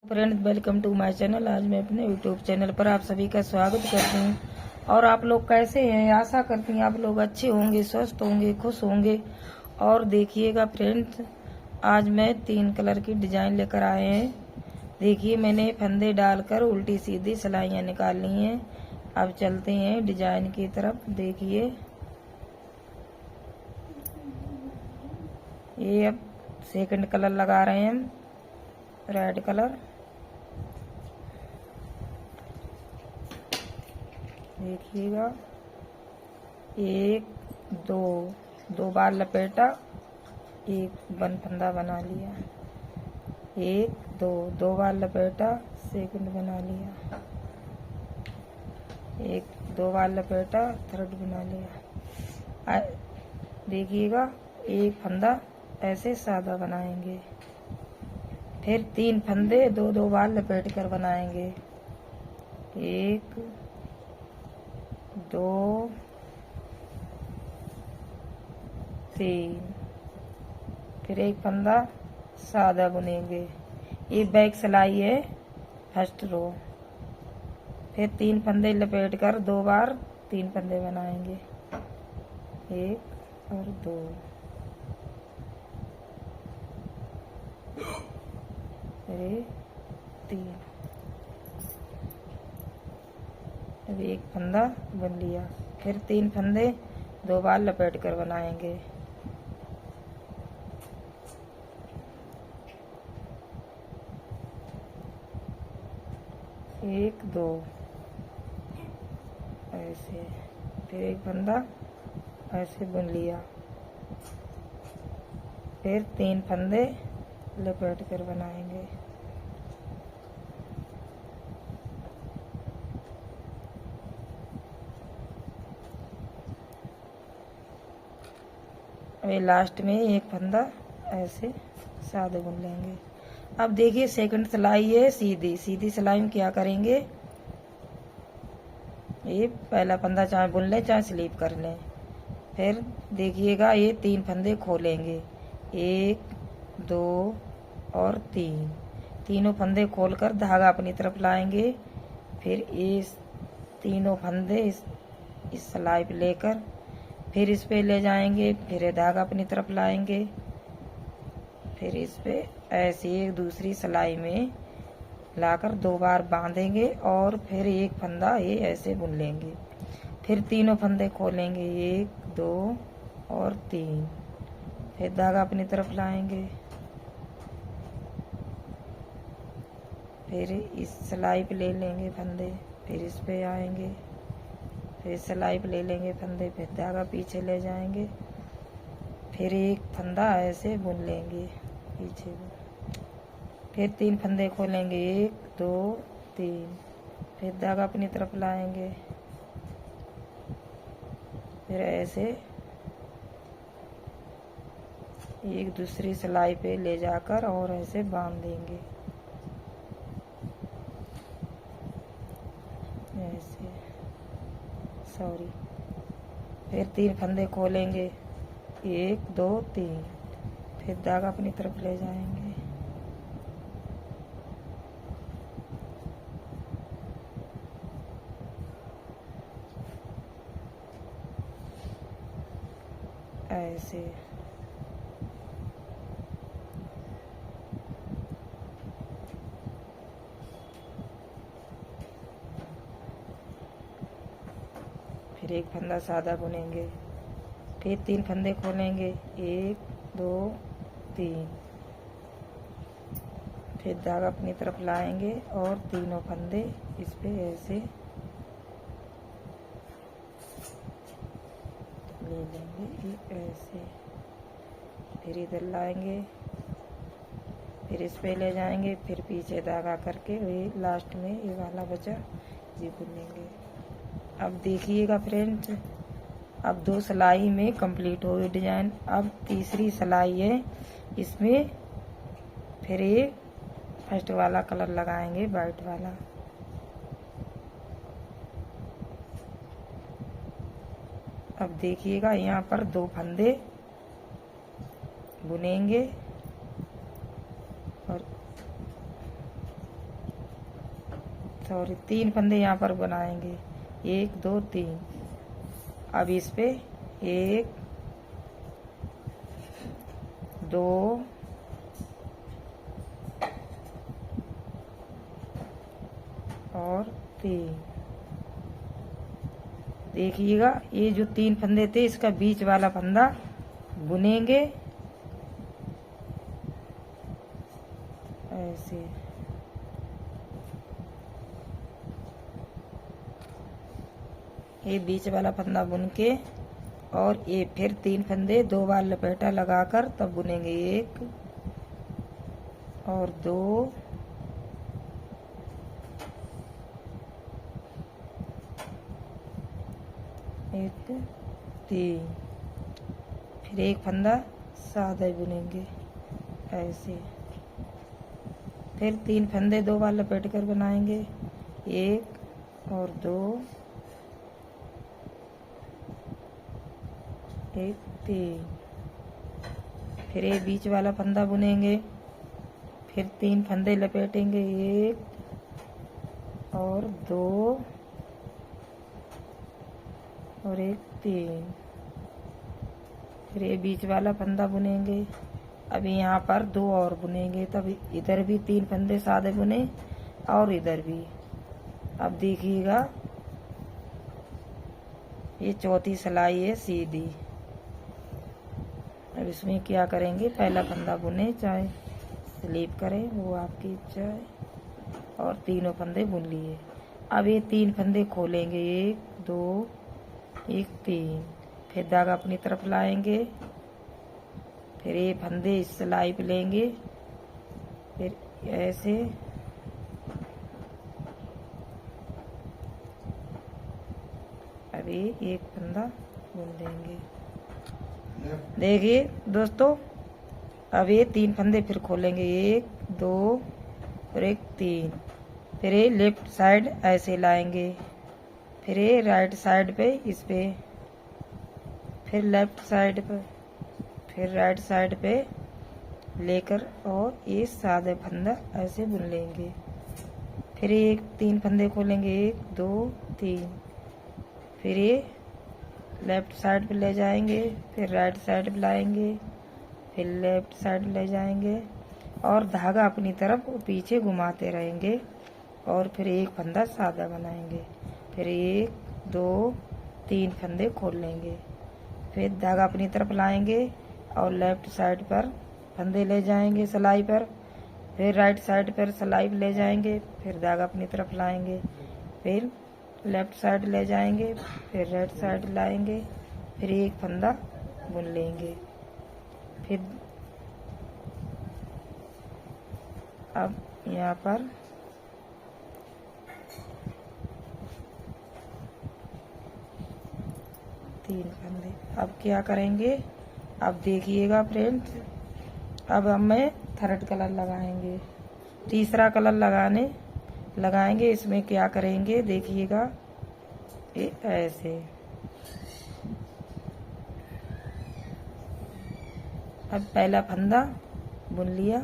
Friends, welcome to my channel. आज मैं अपने यूट्यूब चैनल पर आप सभी का स्वागत करती हूँ। और आप लोग कैसे हैं? आशा करती हूँ आप लोग अच्छे होंगे, स्वस्थ होंगे, खुश होंगे। और देखिएगा फ्रेंड्स, आज मैं 3 कलर की डिजाइन लेकर आए हैं। देखिए, मैंने फंदे डालकर उल्टी सीधी सिलाइयाँ निकाल ली हैं। अब चलते हैं डिजाइन की तरफ। देखिए, ये अब सेकंड कलर लगा रहे हैं हम, रेड कलर। देखिएगा, 1 2 बार लपेटा, एक फंदा बना लिया। 1 2 बार लपेटा, सेकंड बना लिया। 1 2 बार लपेटा, थर्ड बना लिया। देखिएगा, एक फंदा ऐसे सादा बनाएंगे, फिर 3 फंदे 2 बार लपेट कर बनाएंगे। 1 2 3, फिर एक फंदा सादा बुनेंगे। ये बैक सिलाई है, फर्स्ट रो। फिर 3 फंदे लपेट कर 2 बार 3 फंदे बनाएंगे। 1 और 2, फिर 3। अब एक फंदा बन लिया, फिर 3 फंदे 2 बार लपेट कर बनाएंगे। 1 2 ऐसे, फिर एक फंदा ऐसे बुन लिया, फिर 3 फंदे लपेट कर बनाएंगे। अभी लास्ट में एक फंदा ऐसे सादे बुन लेंगे। अब देखिए, सेकंड सिलाई है सीधी। सीधी सिलाई में क्या करेंगे, ये पहला फंदा चाहे बुन लें चाहे स्लीप कर लें। फिर देखिएगा, ये 3 फंदे खोलेंगे, 1 2 और 3। तीनों फंदे खोलकर धागा अपनी तरफ लाएंगे। फिर इस तीनों फंदे इस सिलाई पे लेकर फिर इस पे ले जाएंगे, फिर ये धागा अपनी तरफ लाएंगे, फिर इस पे ऐसे एक दूसरी सिलाई में लाकर 2 बार बांधेंगे और फिर एक फंदा ये ऐसे बुन लेंगे। फिर तीनों फंदे खोलेंगे, 1 2 और 3। फिर धागा अपनी तरफ लाएंगे, फिर इस सिलाई पे ले लेंगे फंदे, फिर इस पे आएंगे, फिर सिलाई पे ले लेंगे फंदे, फिर धागा पीछे ले जाएंगे, फिर एक फंदा ऐसे बुन लेंगे पीछे। फिर 3 फंदे खोलेंगे, 1 2 3। फिर धागा अपनी तरफ लाएंगे, फिर ऐसे एक दूसरी सिलाई पे ले जाकर और ऐसे बांध देंगे, ऐसे। सॉरी, फिर 3 फंदे खोलेंगे, 1 2 3। फिर धागा अपनी तरफ ले जाएंगे, ऐसे। फिर एक फंदा सादा बुनेंगे, फिर 3 फंदे खोलेंगे, 1 2 3। फिर धागा अपनी तरफ लाएंगे और तीनों फंदे इस पे ऐसे ले लेंगे, ऐसे। फिर इधर लाएंगे, फिर इस पे ले जाएंगे, फिर पीछे धागा करके वही लास्ट में ये वाला बचा ये बुनेंगे। अब देखिएगा फ्रेंड्स, अब 2 सिलाई में कंप्लीट हो गई डिजाइन। अब तीसरी सिलाई है, इसमें फिर ये फर्स्ट वाला कलर लगाएंगे, वाइट वाला। अब देखिएगा, यहाँ पर 2 फंदे बुनेंगे और सॉरी 3 फंदे यहाँ पर बनाएंगे, 1 2 3। अब इस पे 1 2 और 3। देखिएगा ये जो 3 फंदे थे इसका बीच वाला फंदा बुनेंगे ऐसे। ये बीच वाला फंदा बुन के और ये फिर 3 फंदे 2 बार लपेटा लगाकर तब बुनेंगे, 1 और 2 1 3। फिर एक फंदा सादा बुनेंगे ऐसे। फिर 3 फंदे 2 बार लपेट कर बनाएंगे, 1 और 2 1 3। फिर ये बीच वाला फंदा बुनेंगे, फिर 3 फंदे लपेटेंगे, 1 और 2 और 1 3। फिर ये बीच वाला फंदा बुनेंगे। अभी यहाँ पर 2 और बुनेंगे, तब इधर भी 3 फंदे सादे बुने और इधर भी। अब देखिएगा ये चौथी सिलाई है सीधी। अब इसमें क्या करेंगे, पहला फंदा बुने चाहे स्लीप करें वो आपकी इच्छा है, और तीनों फंदे बुन लिए। अब ये 3 फंदे खोलेंगे, 1 2 1 3। फिर धागा अपनी तरफ लाएंगे, फिर ये फंदे इस सिलाई पे लेंगे, फिर ऐसे अभी एक फंदा बुन देंगे। देखिए दोस्तों, अब ये 3 फंदे फिर खोलेंगे, 1 2 और 1 3। फिर ये लेफ्ट साइड ऐसे लाएंगे, फिर ये राइट साइड पे इस पे, फिर लेफ्ट साइड पे, फिर राइट साइड पे लेकर और ये सादा फंदा ऐसे बुन लेंगे। फिर ये 3 फंदे खोलेंगे, 1 2 3। फिर ये लेफ्ट साइड पे ले जाएंगे, फिर राइट साइड पे लाएंगे, फिर लेफ्ट साइड ले जाएंगे और धागा अपनी तरफ पीछे घुमाते रहेंगे और फिर एक फंदा सादा बनाएंगे। फिर 1 2 3 फंदे खोल लेंगे, फिर धागा अपनी तरफ लाएंगे और लेफ्ट साइड पर फंदे ले जाएंगे सिलाई पर, फिर राइट साइड पर सिलाई ले जाएंगे, फिर धागा अपनी तरफ लाएंगे, फिर लेफ्ट साइड ले जाएंगे, फिर राइट साइड लाएंगे, फिर एक फंदा बुन लेंगे। फिर अब यहाँ पर तीन फंदे। अब क्या करेंगे, अब देखिएगा फ्रेंड्स, अब हमें थर्ड कलर लगाएंगे, तीसरा कलर लगाएंगे। इसमें क्या करेंगे देखिएगा, ये ऐसे। अब पहला फंदा बुन लिया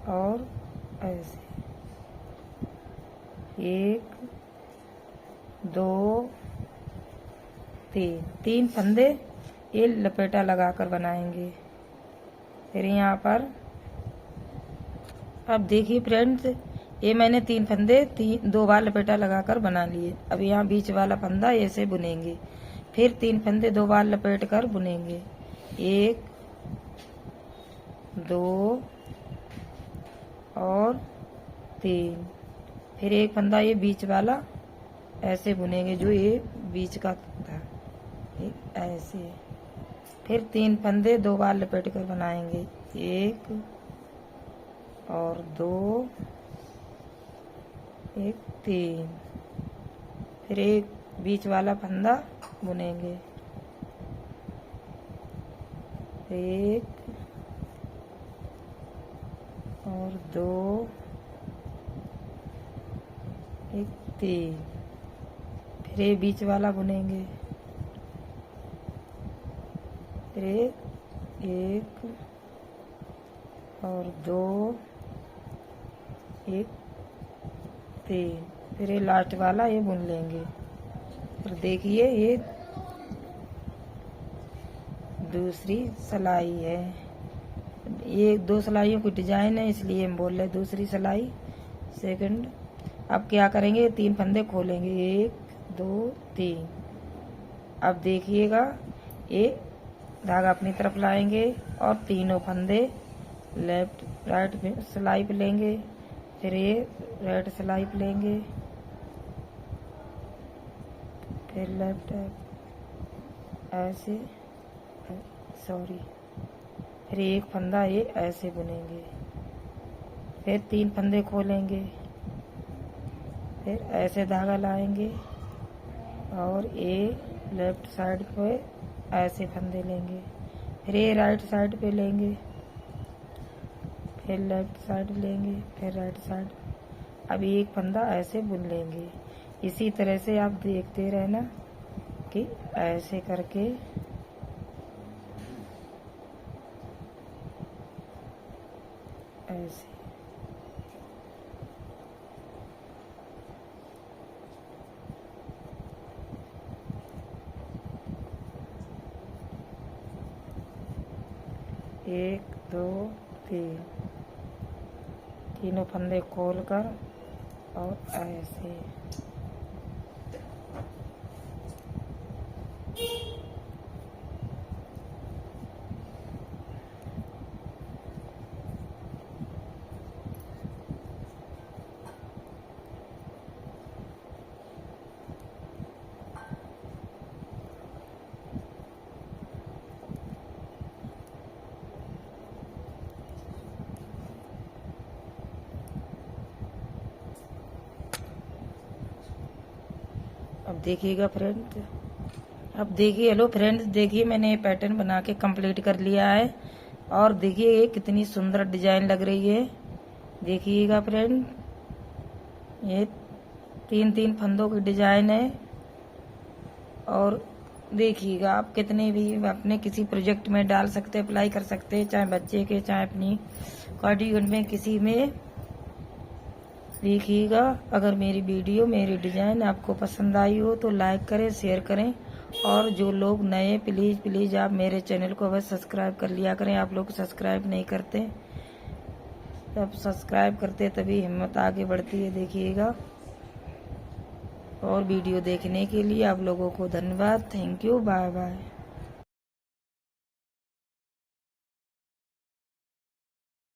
और ऐसे 1 2 3 फंदे ये लपेटा लगाकर बनाएंगे। फिर यहाँ पर अब देखिए फ्रेंड्स, ये मैंने 3 फंदे 2 बार लपेटा लगाकर बना लिए। अब यहाँ बीच वाला फंदा ऐसे बुनेंगे, फिर 3 फंदे 2 बार लपेट कर बुनेंगे, 1 2 और 3। फिर एक फंदा ये बीच वाला ऐसे बुनेंगे, जो ये बीच का था ऐसे। फिर 3 फंदे 2 बार लपेट कर बनाएंगे, 1 और 2 1 3। फिर एक बीच वाला फंदा बुनेंगे, 1 और 2 1 3। फिर ये बीच वाला बुनेंगे, फिर 1 और 2 1 3, फिर ये लास्ट वाला ये बुन लेंगे। फिर देखिए ये दूसरी सिलाई है, ये 2 सिलाइयों की डिजाइन है इसलिए हम बोल रहे दूसरी सिलाई सेकंड। अब क्या करेंगे, 3 फंदे खोलेंगे, 1 2 3। अब देखिएगा ये धागा अपनी तरफ लाएंगे और तीनों फंदे लेफ्ट राइट सिलाई पे लेंगे, फिर ये राइट सिलाई पे लेंगे, फिर लेफ्ट ऐसे फिर एक फंदा ये ऐसे बुनेंगे, फिर 3 फंदे खोलेंगे, फिर ऐसे धागा लाएंगे और ये लेफ्ट साइड पे ऐसे फंदे लेंगे, फिर ये राइट साइड पे लेंगे, फिर लेफ्ट साइड लेंगे, फिर राइट साइड। अब एक फंदा ऐसे बुन लेंगे। इसी तरह से आप देखते रहना कि ऐसे करके ऐसे एक दो तीन, तीनों फंदे खोलकर और ऐसे अब देखिएगा फ्रेंड्स, अब देखिए हेलो फ्रेंड्स, देखिए मैंने ये पैटर्न बना के कंप्लीट कर लिया है और देखिए ये कितनी सुंदर डिजाइन लग रही है। देखिएगा फ्रेंड, ये 3 फंदों की डिजाइन है और देखिएगा आप कितने भी अपने किसी प्रोजेक्ट में डाल सकते, अप्लाई कर सकते, चाहे बच्चे के चाहे अपनी कार्डिगन में किसी में। देखिएगा अगर मेरी वीडियो मेरी डिजाइन आपको पसंद आई हो तो लाइक करें, शेयर करें और जो लोग नए प्लीज आप मेरे चैनल को अवश्य सब्सक्राइब कर लिया करें। आप लोग सब्सक्राइब नहीं करते, तब सब्सक्राइब करते तभी हिम्मत आगे बढ़ती है। देखिएगा और वीडियो देखने के लिए आप लोगों को धन्यवाद। Thank you, bye bye.